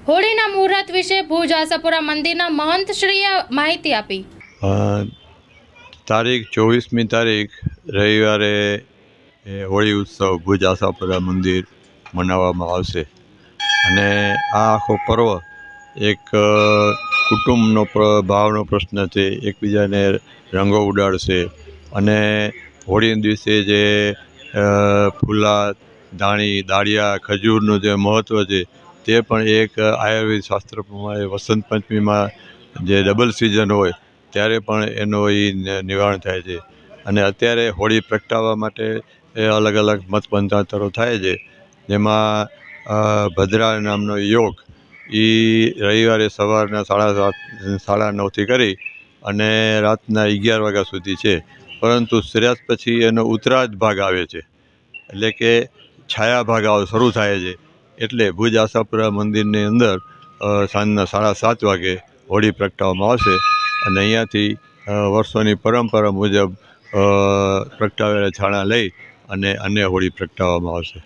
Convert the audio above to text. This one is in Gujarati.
હોળીના મુહૂર્ત વિશે ભુજ આશાપુરા મંદિરના મહંતશ્રીએ માહિતી આપી। તારીખ 24મી તારીખ રવિવારે હોળી ઉત્સવ ભુજ આશાપુરા મંદિર મનાવવામાં આવશે અને આ આખો પર્વ એક કુટુંબનો ભાવનો પ્રશ્ન છે। એકબીજાને રંગો ઉડાડશે અને હોળીના દિવસે જે ફૂલા ધાણી દાળિયા ખજૂરનું જે મહત્ત્વ છે તે પણ એક આયુર્વેદ શાસ્ત્ર પ્રમાણે વસંત પંચમીમાં જે ડબલ સિઝન હોય ત્યારે પણ એનો નિવારણ થાય છે અને અત્યારે હોળી પ્રગટાવવા માટે અલગ અલગ મત મંતાંતરો થાય છે, જેમાં ભદ્રા નામનો યોગ રવિવારે સવારના 7:30 કરી અને રાતના 11 વાગ્યા સુધી છે, પરંતુ સૂર્યાસ્ત પછી એનો ઉત્તરાર્ધ ભાગ આવે છે, એટલે કે છાયા ભાગ શરૂ થાય છે। એટલે ભુજ આશાપુરા મંદિરની અંદર સાંજના 7:30 વાગે હોળી પ્રગટાવવામાં આવશે અને અહીંયાથી વર્ષોની પરંપરા મુજબ પ્રગટાવેલા છાણા લઈ અને હોળી પ્રગટાવવામાં આવશે।